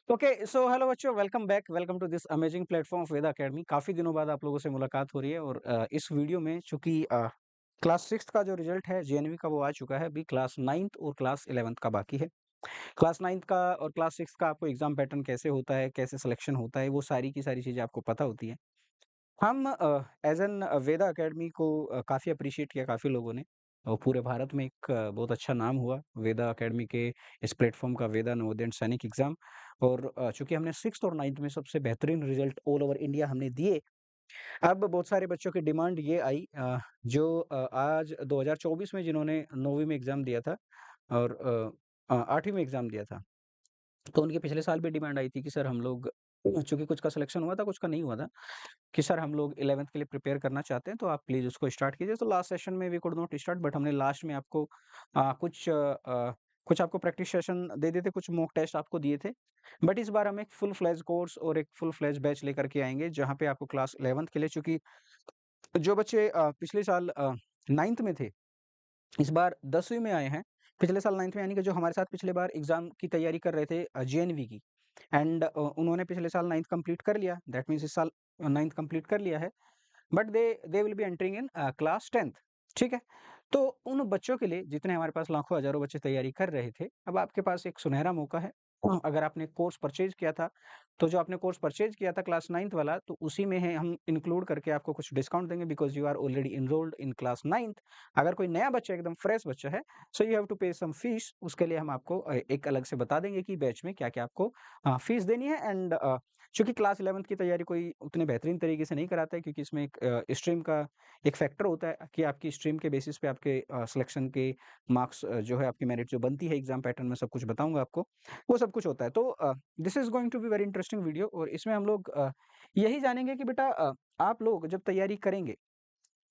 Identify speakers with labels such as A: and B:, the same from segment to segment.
A: Okay, so hello बच्चों, welcome back, welcome to this amazing platform of Veda academy. काफ़ी दिनों बाद आप लोगों से मुलाकात हो रही है और इस वीडियो में चूंकि क्लास 6 का जो रिजल्ट है जेएनवी का वो आ चुका है। अभी क्लास 9th और क्लास 11th का बाकी है। क्लास 9th का और क्लास 6 का आपको एग्जाम पैटर्न कैसे होता है, कैसे सिलेक्शन होता है, वो सारी की सारी चीज़ें आपको पता होती है। हम एज एन वेदा अकेडमी को काफ़ी अप्रिशिएट किया काफ़ी लोगों ने और पूरे भारत में एक बहुत अच्छा नाम हुआ वेदा अकेडमी के इस प्लेटफॉर्म का, वेदा नवोदय एंड सैनिक एग्जाम। और चूंकि हमने 6th और 9th में सबसे बेहतरीन रिजल्ट ऑल ओवर इंडिया हमने दिए, अब बहुत सारे बच्चों की डिमांड ये आई जो आज 2024 में जिन्होंने 9वीं में एग्जाम दिया था और 8वीं में एग्जाम दिया था, तो उनके पिछले साल भी डिमांड आई थी कि सर हम लोग, चूंकि कुछ का सिलेक्शन हुआ था कुछ का नहीं हुआ था, कि सर हम लोग 11th के लिए प्रिपेयर करना चाहते हैं तो आप प्लीज़ उसको स्टार्ट कीजिए। तो लास्ट सेशन में we could not start, but हमने लास्ट में आपको कुछ आपको प्रैक्टिस सेशन दे दिए थे, कुछ मॉक टेस्ट आपको दिए थे। बट इस बार हम एक फुल फ्लेज कोर्स और एक फुल फ्लेज बैच लेकर के आएँगे, जहाँ पे आपको क्लास 11th के लिए, चूँकि जो बच्चे पिछले साल 9th में थे, इस बार 10वीं में आए हैं। पिछले साल 9th में, यानी कि जो हमारे साथ पिछले बार एग्ज़ाम की तैयारी कर रहे थे जेएनवी की, एंड उन्होंने पिछले साल 9th कंप्लीट कर लिया। दैट मीन्स इस साल 9th कंप्लीट कर लिया है। But they will be entering in class 10th। ठीक है? तो उन बच्चों के लिए, जितने हमारे पास लाखों हज़ारों बच्चे तैयारी कर रहे थे, अब आपके पास एक सुनहरा मौका है। अगर आपने कोर्स परचेज़ किया था, तो जो आपने कोर्स परचेज़ किया था क्लास 9th वाला, तो उसी में है हम इंक्लूड करके आपको कुछ डिस्काउंट देंगे, because you are already enrolled in class 9th। अगर कोई नया बच्चा, एकदम फ्रेश बच्चा है, सो यू हैव टू पे सम फीस। उसके लिए हम आपको एक अलग से बता देंगे कि बैच में क्या-क्या आपको फीस देनी है। एंड चूँकि क्लास 11th की तैयारी कोई उतने बेहतरीन तरीके से नहीं कराता है, क्योंकि इसमें एक स्ट्रीम का एक फैक्टर होता है कि आपकी स्ट्रीम के बेसिस पे आपके सिलेक्शन के मार्क्स, जो है आपकी मेरिट जो बनती है एग्ज़ाम पैटर्न में, सब कुछ बताऊँगा आपको, वो सब कुछ होता है। तो this is going to be very interesting video, और इसमें हम लोग यही जानेंगे कि बेटा आप लोग जब तैयारी करेंगे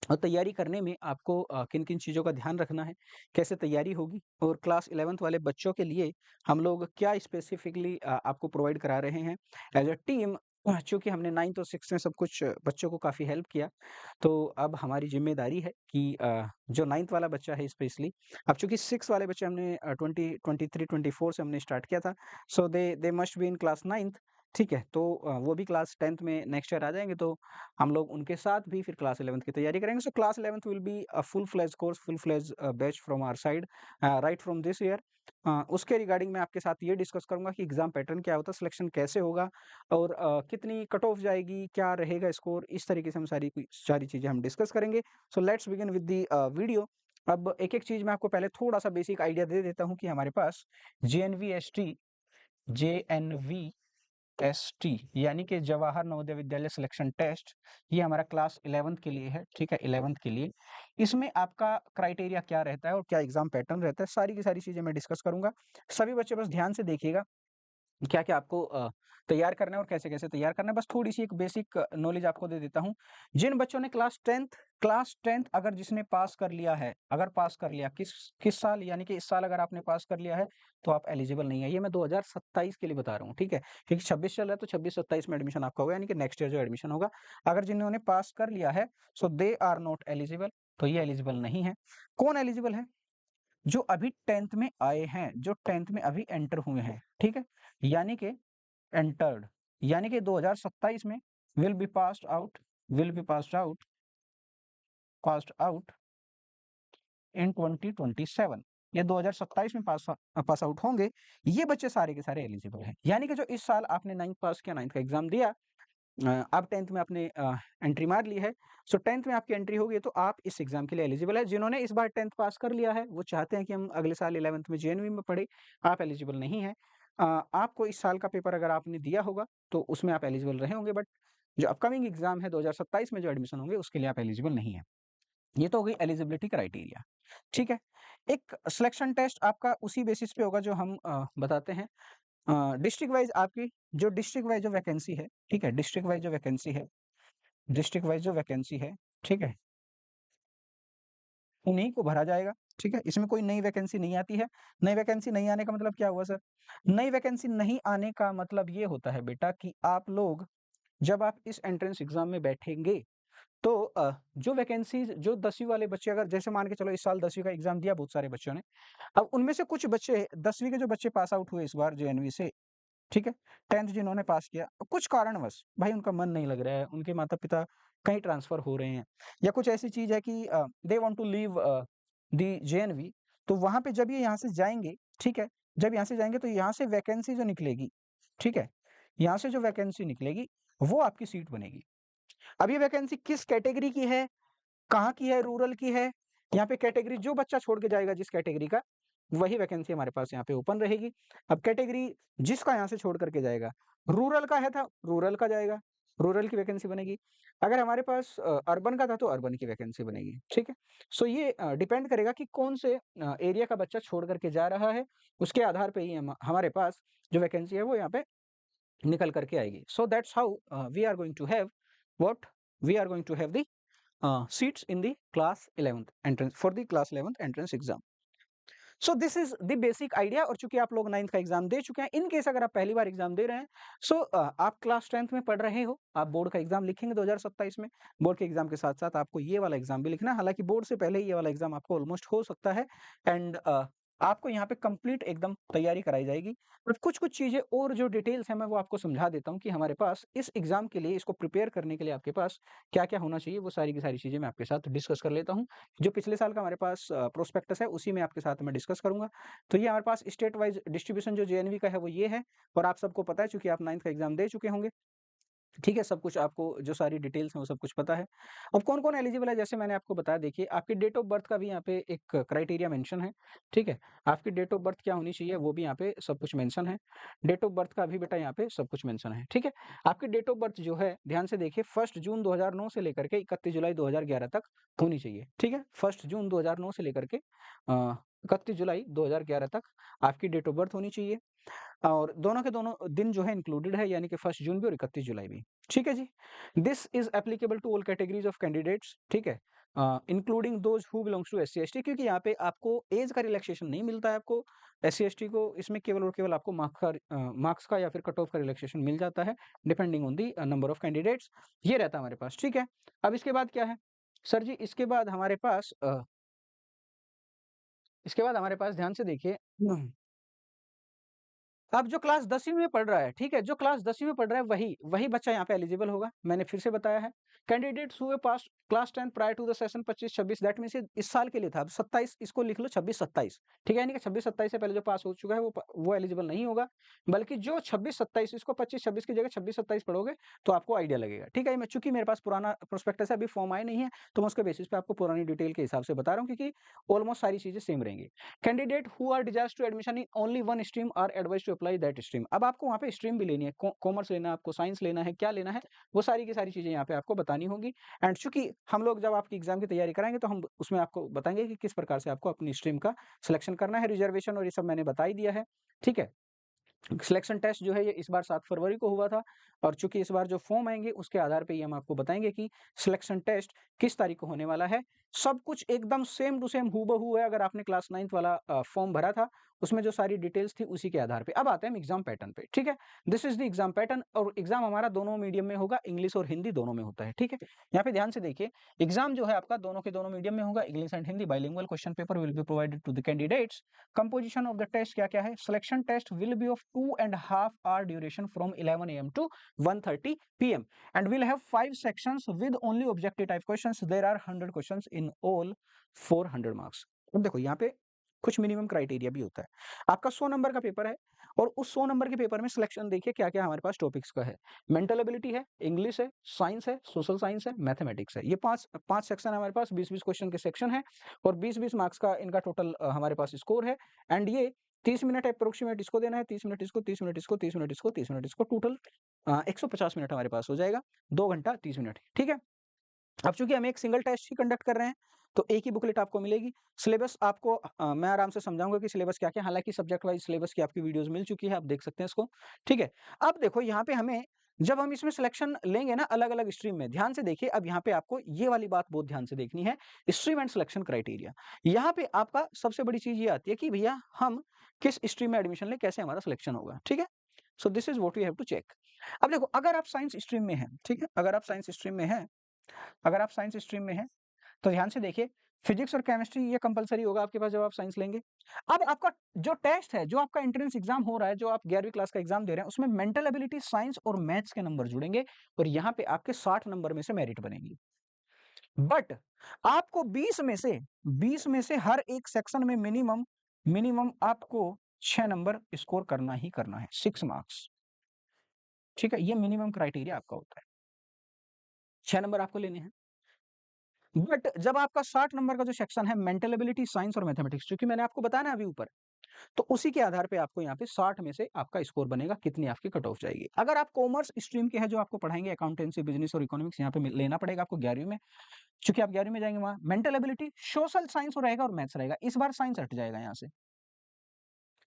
A: और तैयारी करने में आपको किन-किन चीज़ों का ध्यान रखना है, कैसे तैयारी होगी, और क्लास 11th वाले बच्चों के लिए हम लोग क्या स्पेसिफिकली आपको प्रोवाइड करा रहे हैं एज़ अ टीम। चूँकि हमने 9th और 6th में सब कुछ बच्चों को काफ़ी हेल्प किया, तो अब हमारी ज़िम्मेदारी है कि जो 9th वाला बच्चा है स्पेशली, अब चूँकि 6 वाले बच्चे हमने 2023-24 से हमने स्टार्ट किया था, so they must be in class 9th। ठीक है? तो वो भी क्लास 10th में नेक्स्ट ईयर आ जाएँगे, तो हम लोग उनके साथ भी फिर क्लास 11th की तैयारी करेंगे। So class 11th will be a full fledge course, full fledge batch from our side right from this year. उसके रिगार्डिंग मैं आपके साथ ये डिस्कस करूँगा कि एग्ज़ाम पैटर्न क्या होता है, सिलेक्शन कैसे होगा, और कितनी कट ऑफ जाएगी, क्या रहेगा स्कोर, इस तरीके से हम सारी चीज़ें हम डिस्कस करेंगे। So let's begin with the video. अब एक-एक चीज़ मैं आपको पहले थोड़ा-सा बेसिक आइडिया दे देता हूँ कि हमारे पास जेएनवी-एसटी, जेएनवी टेस्ट यानी कि जवाहर नवोदय विद्यालय सिलेक्शन टेस्ट, ये हमारा क्लास 11th के लिए है। ठीक है? 11th के लिए इसमें आपका क्राइटेरिया क्या रहता है और क्या एग्जाम पैटर्न रहता है, सारी की सारी चीजें मैं डिस्कस करूंगा। सभी बच्चे बस ध्यान से देखिएगा क्या-क्या आपको तैयार करना है और कैसे-कैसे तैयार करना है। बस थोड़ी-सी एक बेसिक नॉलेज आपको दे देता हूँ। जिन बच्चों ने क्लास 10th अगर जिसने पास कर लिया है, अगर पास कर लिया, किस किस साल, यानी कि इस साल अगर आपने पास कर लिया है, तो आप एलिजिबल नहीं है। ये मैं 2027 के लिए बता रहा हूँ, ठीक है? क्योंकि 26 चल रहा है, तो 26-27 में एडमिशन आपका होगा, यानी कि नेक्स्ट ईयर जो एडमिशन होगा। अगर जिन्होंने पास कर लिया है, सो दे आर नॉट एलिजिबल, तो ये एलिजिबल नहीं है। कौन एलिजिबल है? जो अभी 10th में आए हैं, जो 10th में अभी एंटर हुए हैं, ठीक है? यानी कि एंटर्ड, यानी कि 2027 में will be passed out, will be passed out in 2027। ये 2027 में पास आउट होंगे। ये बच्चे सारे के सारे एलिजिबल हैं। यानी कि जो इस साल आपने 9th पास किया, 9th का एग्जाम दिया, अब 10th में आपने एंट्री मार ली है, सो 10th में आपकी एंट्री होगी, तो आप इस एग्जाम के लिए एलिजिबल है। जिन्होंने इस बार 10th पास कर लिया है, वो चाहते हैं कि हम अगले साल 11th में जेएनवी में पढ़े, आप एलिजिबल नहीं है। आपको इस साल का पेपर अगर आपने दिया होगा, तो उसमें आप एलिजिबल रहे होंगे, बट जो अपकमिंग एग्जाम है 2027 में जो एडमिशन होंगे, उसके लिए आप एलिजिबल नहीं है। ये तो हो गई एलिजिबिलिटी क्राइटेरिया। ठीक है? एक सिलेक्शन टेस्ट आपका उसी बेसिस पे होगा जो हम बताते हैं। डिस्ट्रिक्ट वाइज़ आपकी, जो डिस्ट्रिक्ट वाइज़ जो वैकेंसी है, ठीक है? डिस्ट्रिक्ट वाइज़ जो वैकेंसी है, डिस्ट्रिक्ट वाइज़ जो वैकेंसी है, ठीक है? उन्हीं को भरा जाएगा, ठीक है? इसमें कोई नई वैकेंसी नहीं आती है। नई वैकेंसी नहीं आने का मतलब क्या हुआ सर? नई वैकेंसी नहीं आने का मतलब ये होता है बेटा कि आप लोग, जब आप इस एंट्रेंस एग्ज़ाम में बैठेंगे, तो जो वैकेंसीज़, जो 10वीं वाले बच्चे, अगर जैसे मान के चलो इस साल 10वीं का एग्ज़ाम दिया बहुत सारे बच्चों ने, अब उनमें से कुछ बच्चे, 10वीं के जो बच्चे पास आउट हुए इस बार जेएनवी से, ठीक है? 10th जिन्होंने पास किया, कुछ कारणवश भाई उनका मन नहीं लग रहा है, उनके माता-पिता कहीं ट्रांसफ़र हो रहे हैं या कुछ ऐसी चीज़ है कि they want to leave the JNV, तो वहाँ पे जब ये यहाँ से जाएँगे, ठीक है? जब यहाँ से जाएँगे तो यहाँ से वैकेंसी जो निकलेगी, ठीक है? यहाँ से जो वैकेंसी निकलेगी, वो आपकी सीट बनेगी। अब ये वैकेंसी किस कैटेगरी की है, कहाँ की है, रूरल की है, यहाँ पे कैटेगरी जो बच्चा छोड़ के जाएगा जिस कैटेगरी का, वही वैकेंसी हमारे पास यहाँ पे ओपन रहेगी। अब कैटेगरी जिसका यहाँ से छोड़ कर के जाएगा, रूरल का है था, रूरल का जाएगा, रूरल की वैकेंसी बनेगी। अगर हमारे पास अर्बन का था तो अर्बन की वैकेंसी बनेगी, ठीक है? सो ये डिपेंड करेगा कि कौन से एरिया का बच्चा छोड़ कर के जा रहा है, उसके आधार पे ही हमारे पास जो वैकेंसी है वो यहाँ पे निकल कर के आएगी। So that's how we are going to have what? We are going to have the seats in the class 11th entrance for the class 11th entrance exam. So this is the basic idea. और चूंकि आप लोग 9th का exam दे चुके हैं, in case अगर आप पहली बार एग्जाम दे रहे हैं, सो आप क्लास 10th में पढ़ रहे हो, आप बोर्ड का एग्जाम लिखेंगे 2027 में, बोर्ड के एग्जाम के साथ साथ आपको ये वाला एग्जाम भी लिखना है। हालांकि बोर्ड से पहले ही ये वाला एग्जाम आपको ऑलमोस्ट हो सकता है एंड आपको यहाँ पे कंप्लीट एकदम तैयारी कराई जाएगी। और कुछ-कुछ चीज़ें और जो डिटेल्स हैं मैं वो आपको समझा देता हूँ कि हमारे पास इस एग्जाम के लिए, इसको प्रिपेयर करने के लिए आपके पास क्या-क्या होना चाहिए, वो सारी की सारी चीज़ें मैं आपके साथ डिस्कस कर लेता हूँ। जो पिछले साल का हमारे पास प्रोस्पेक्टस है, उसी में आपके साथ मैं डिस्कस करूँगा। तो ये हमारे पास स्टेट वाइज़ डिस्ट्रीब्यूशन जो जेएनवी का है वो ये है और आप सबको पता है चूँकि आप 9th का एग्ज़ाम दे चुके होंगे। ठीक है, सब कुछ आपको जो सारी डिटेल्स हैं वो सब कुछ पता है। अब कौन-कौन एलिजिबल है जैसे मैंने आपको बताया, देखिए आपकी डेट ऑफ बर्थ का भी यहाँ पे एक क्राइटेरिया मेंशन है, ठीक है? आपकी डेट ऑफ बर्थ क्या होनी चाहिए वो भी यहाँ पे सब कुछ मेंशन है। डेट ऑफ बर्थ का भी बेटा यहाँ पे सब कुछ मेंशन है, ठीक है? आपकी डेट ऑफ बर्थ जो है ध्यान से देखिए 1 जून 2009 से लेकर के 31 जुलाई 2011 तक होनी चाहिए, ठीक है? 1 जून 2009 से लेकर के 31 जुलाई 2011 तक आपकी डेट ऑफ बर्थ होनी चाहिए। और दोनों के दोनों दिन जो है इंक्लूडेड है, यानी कि 1 जून भी और 31 जुलाई भी। ठीक है जी। This is applicable to all categories of candidates, ठीक है? Including those who belongs to SC ST, क्योंकि यहाँ पे आपको ऐज का रिलैक्सेशन नहीं मिलता है आपको, एससी-एसटी को इसमें केवल और केवल आपको मार्क्स का या फिर कट ऑफ का रिलैक्सेशन मिल जाता है, depending on the number of candidates. ये रहता है हमारे पास, ठीक है? अब इसके बाद क्या है? सर जी इसके बाद हमारे पास ध्यान से देखिए अब जो क्लास 10वीं में पढ़ रहा है, ठीक है? जो क्लास 10वीं में पढ़ रहा है वही बच्चा यहाँ पे एलिजिबल होगा। मैंने फिर से बताया है। Candidates who have passed class 10 prior to the session 25-26 that means ये इस साल के लिए था। अब 27 इसको लिख लो 26-27, ठीक है? यानी कि 26-27 से पहले जो पास हो चुका है वो एलिजिबल नहीं होगा। बल्कि जो 26-27 इसको 25-26 की जगह 26-27 पढ़ोगे तो आपको आइडिया लगेगा, ठीक है? मैं चूँकि मेरे पास पुराना प्रोस्पेक्टस है, अभी फॉर्म आए नहीं है, तो मैं उसके बेसिस पे आपको पुरानी डिटेल के हिसाब से बता रहा हूँ क्योंकि ऑलमोस्ट सारी चीज़ें सेम रहेंगी। Candidate who are desires to admission in only one stream are advised to apply that stream. अब आपको वहाँ पे स्ट्रीम भी लेनी है, कॉमर्स लेना है आपको, साइंस लेना है, क्या लेना है, वो सारी की सारी चीजें यहाँ पे आपको बतानी होगी। एंड चूंकि हम लोग जब आपकी एग्जाम की तैयारी कराएंगे तो हम उसमें आपको बताएंगे कि किस प्रकार से आपको अपनी स्ट्रीम का सिलेक्शन करना है। रिजर्वेशन और ये सब मैंने बता ही दिया है, ठीक है? सिलेक्शन टेस्ट जो है ये इस बार 7 फरवरी को हुआ था और चूंकि इस बार जो फॉर्म आएंगे उसके आधार पे ही हम आपको बताएंगे कि सिलेक्शन टेस्ट किस तारीख को होने वाला है। सब कुछ एकदम सेम टू सेम हूबहू है। अगर आपने क्लास 9th वाला फॉर्म भरा था उसमें जो सारी डिटेल्स थी उसी के आधार पे। अब आते हैं एग्जाम पैटर्न पे, ठीक है? This is the exam pattern और एग्जाम हमारा दोनों मीडियम में होगा, इंग्लिश और हिंदी दोनों में होता है, ठीक है? यहाँ पे ध्यान से देखिए, एग्जाम जो है आपका दोनों के दोनों मीडियम में होगा, English and Hindi. Bilingual question paper will be provided to the candidates. Composition of the test क्या क्या है? Selection test will be of 2.5 hour duration from 11 AM to 1:30 PM and we'll have 5 sections with only objective type questions. There are 100 questions in all 400 marks. अब देखो यहाँ पे कुछ minimum criteria भी होता है। आपका 100 नंबर का पेपर है और उस 100 नंबर के पेपर में सिलेक्शन देखिए क्या क्या हमारे पास टॉपिक्स का है। मेंटल एबिलिटी है, इंग्लिश है, साइंस है, सोशल साइंस है, मैथमेटिक्स है। ये पांच पांच सेक्शन हमारे पास, 20-20 क्वेश्चन के सेक्शन है और 20-20 मार्क्स का इनका टोटल हमारे पास स्कोर है। एंड ये 30 मिनट अप्रोक्सीमेट इसको देना है, 30 मिनट इसको, 30 मिनट इसको, 30 मिनट इसको, 30 मिनट इसको, टोटल 150 मिनट हमारे पास हो जाएगा, 2 घंटा 30 मिनट, ठीक है? अब चूंकि हम एक सिंगल टेस्ट ही कंडक्ट कर रहे हैं तो एक ही बुकलेट आपको मिलेगी। सिलेबस आपको मैं आराम से समझाऊंगा कि सिलेबस क्या क्या है। हालांकि सब्जेक्ट वाइज सिलेबस की आपकी वीडियोस मिल चुकी है, आप देख सकते हैं इसको, ठीक है? अब देखो यहाँ पे हमें जब हम इसमें सिलेक्शन लेंगे ना अलग अलग स्ट्रीम में, ध्यान से देखिए, अब यहाँ पे आपको ये वाली बात बहुत ध्यान से देखनी है, स्ट्रीम एंड सिलेक्शन क्राइटेरिया। यहाँ पे आपका सबसे बड़ी चीज ये आती है कि भैया हम किस स्ट्रीम में एडमिशन लें, कैसे हमारा सिलेक्शन होगा, ठीक है? So this is what we have to check. अब देखो अगर आप साइंस स्ट्रीम में हैं, ठीक है, अगर आप साइंस स्ट्रीम में हैं तो ध्यान से देखिए, फिजिक्स और केमिस्ट्री ये कंपलसरी होगा आपके पास जब आप साइंस लेंगे। अब आपका जो टेस्ट है, जो आपका एंट्रेंस एग्जाम हो रहा है, जो आप 11वीं क्लास का एग्जाम दे रहे हैं, उसमें मेंटल एबिलिटी, साइंस और मैथ्स के नंबर जुड़ेंगे और यहाँ पे आपके 60 नंबर में से मेरिट बनेगी। बट आपको 20 में से हर एक सेक्शन में मिनिमम मिनिमम आपको 6 नंबर स्कोर करना ही करना है, 6 मार्क्स। ठीक है, ये मिनिमम क्राइटेरिया आपका होता है, 6 नंबर आपको लेने हैं। बट जब आपका 60 नंबर का जो सेक्शन है, मेंटल एबिलिटी, साइंस और मैथमेटिक्स, क्योंकि मैंने आपको बताया ना अभी ऊपर, तो उसी के आधार पे आपको यहाँ पे 60 में से आपका स्कोर बनेगा, कितनी आपकी कट ऑफ जाएगी। अगर आप कॉमर्स स्ट्रीम के हैं, जो आपको पढ़ाएंगे अकाउंटेंसी, बिजनेस और इकोनॉमिक्स, यहाँ पे लेना पड़ेगा आपको 11वीं में, चूंकि आप 11वीं में जाएंगे वहां मेंटल एबिलिटी, सोशल साइंस रहेगा और मैथ्स रहेगा। इस बार साइंस हट जाएगा यहाँ से,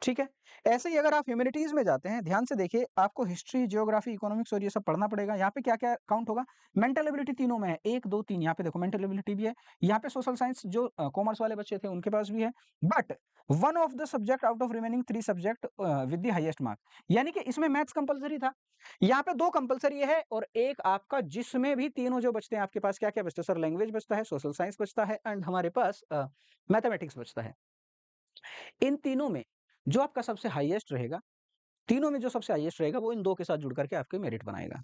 A: ठीक है। ऐसे ही अगर आप ह्यूमैनिटीज में जाते हैं, ध्यान से देखिए, आपको हिस्ट्री, जियोग्राफी, इकोनॉमिक्स और ये सब पढ़ना पड़ेगा। यहाँ पे क्या क्या काउंट होगा, मेंटल एबिलिटी तीनों में है, 1 2 3, यहाँ पे देखो मेंटल एबिलिटी भी है। यहाँ पे सोशल साइंस जो कॉमर्स वाले बच्चे थे उनके पास भी है, but one of the subject out of remaining 3 subject with the highest mark, यानी कि इसमें मैथ्स कंपलसरी था, यहाँ पे 2 कंपलसरी है और एक आपका, जिसमें भी तीनों जो बचते हैं आपके पास, क्या क्या बचता है सर, लैंग्वेज बचता है, सोशल साइंस बचता है एंड हमारे पास मैथमेटिक्स बचता है। इन तीनों में जो आपका सबसे हाईएस्ट रहेगा, तीनों में जो सबसे हाईएस्ट रहेगा, वो इन 2 के साथ जुड़ करके आपके मेरिट बनाएगा।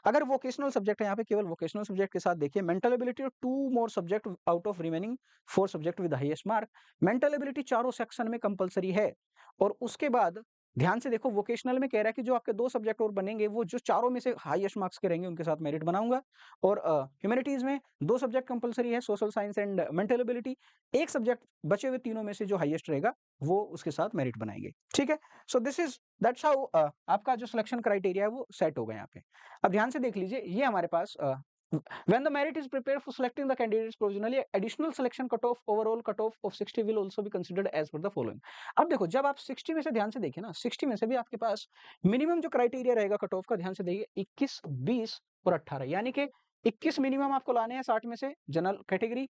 A: अगर वोकेशनल सब्जेक्ट है, यहाँ पे केवल वोकेशनल सब्जेक्ट के साथ देखिए, मेंटल एबिलिटी और 2 more subject out of remaining 4 subject with highest mark. Mental ability चारों सेक्शन में कंपलसरी है और उसके बाद ध्यान से देखो, वोकेशनल में कह रहा है कि जो आपके 2 सब्जेक्ट और बनेंगे, वो जो चारों में से हाईएस्ट मार्क्स के रहेंगे उनके साथ मेरिट बनाऊंगा। और ह्यूमैनिटीज में 2 सब्जेक्ट कंपलसरी है, social science and mental ability. एक सब्जेक्ट बचे हुए तीनों में से जो हाईएस्ट रहेगा वो उसके साथ मेरिट बनाएंगे, ठीक है। So this is that's how आपका जो सिलेक्शन क्राइटेरिया है वो सेट हो गया यहाँ पे। अब ध्यान से देख लीजिए, ये हमारे पास when the merit is prepared for selecting the candidates provisionally, additional selection cutoff, overall cutoff of 60 will also be considered as per the following। अब देखो, जब आप 60 में से, ध्यान से देखिए ना, 60 में से भी आपके पास मिनिमम जो क्राइटेरिया रहेगा कट ऑफ का, ध्यान से देखिए, 21 20 और 18, यानी कि 21 मिनिमम आपको लाने हैं 60 में से, जनरल कैटेगरी,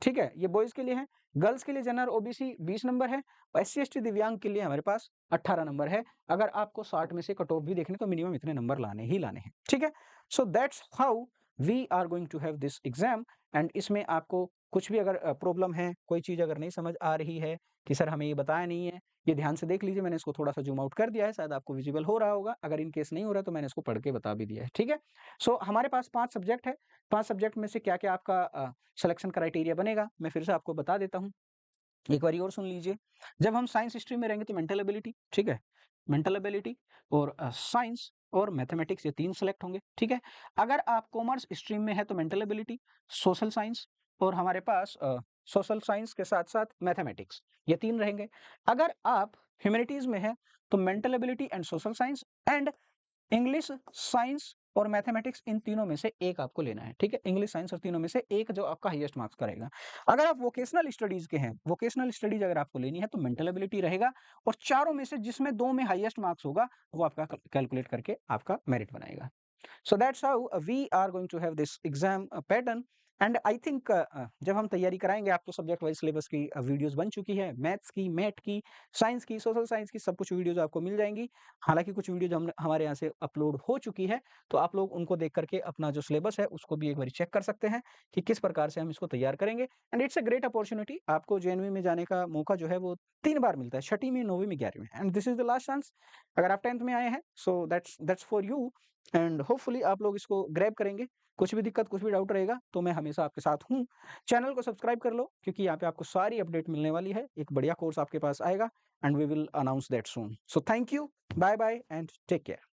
A: ठीक है, ये बॉयज के लिए है। गर्ल्स के लिए जनरल ओबीसी 20 नंबर है, SC ST दिव्यांग के लिए हमारे पास 18 नंबर है। अगर आपको 60 में से कट ऑफ भी देखने तो मिनिमम इतने नंबर लाने ही लाने हैं, ठीक है। So that's how we are going to have this exam. And इसमें आपको कुछ भी अगर प्रॉब्लम है, कोई चीज अगर नहीं समझ आ रही है कि सर हमें ये बताया नहीं है, ये ध्यान से देख लीजिए, मैंने इसको थोड़ा सा जूम आउट कर दिया है, शायद आपको विजिबल हो रहा होगा। अगर इन केस नहीं हो रहा तो मैंने इसको पढ़ के बता भी दिया है, ठीक है। सो हमारे पास 5 सब्जेक्ट है, 5 सब्जेक्ट में से क्या क्या आपका सिलेक्शन क्राइटेरिया बनेगा, मैं फिर से आपको बता देता हूँ, एक बारी और सुन लीजिए। जब हम साइंस स्ट्रीम में रहेंगे तो मेंटल एबिलिटी, ठीक है, मेंटल एबिलिटी और साइंस और मैथमेटिक्स, ये 3 सेलेक्ट होंगे, ठीक है। अगर आप कॉमर्स स्ट्रीम में है तो मेंटल एबिलिटी, सोशल साइंस और हमारे पास सोशल साइंस के साथ साथ मैथमेटिक्स, ये 3 रहेंगे। अगर आप ह्यूमैनिटीज में है तो mental ability and social science and English, science और मैथमेटिक्स, इन तीनों में से एक आपको लेना है, ठीक है। इंग्लिश, साइंस और तीनों में से एक जो आपका हाईएस्ट मार्क्स करेगा। अगर आप वोकेशनल स्टडीज के हैं, वोकेशनल स्टडीज अगर आपको लेनी है तो मेंटल एबिलिटी रहेगा और चारों में से जिसमें 2 में हाईएस्ट मार्क्स होगा वो आपका कैलकुलेट करके आपका मेरिट बनाएगा। So that's how we are going to have this exam pattern and I think जब हम तैयारी कराएंगे, आपको सब्जेक्ट वाइज सिलेबस की वीडियोस बन चुकी है, मैथ्स की, मैट की, साइंस की, सोशल साइंस की, सब कुछ वीडियोस आपको मिल जाएंगी। हालांकि कुछ वीडियोज हमारे यहाँ से अपलोड हो चुकी है, तो आप लोग उनको देख करके अपना जो सिलेबस है उसको भी एक बार चेक कर सकते हैं कि किस प्रकार से हम इसको तैयार करेंगे। And it's a great opportunity, आपको जेएनवी में जाने का मौका जो है वो 3 बार मिलता है, 6वीं में, 9वीं में, 11वीं में, and this is the last chance. अगर आप 10th में आए हैं so that's for you and hopefully आप लोग इसको ग्रैब करेंगे। कुछ भी दिक्कत, कुछ भी डाउट रहेगा तो मैं हमेशा आपके साथ हूँ। चैनल को सब्सक्राइब कर लो क्योंकि यहाँ पे आपको सारी अपडेट मिलने वाली है, एक बढ़िया कोर्स आपके पास आएगा and we will announce that soon. So thank you, bye bye and take care.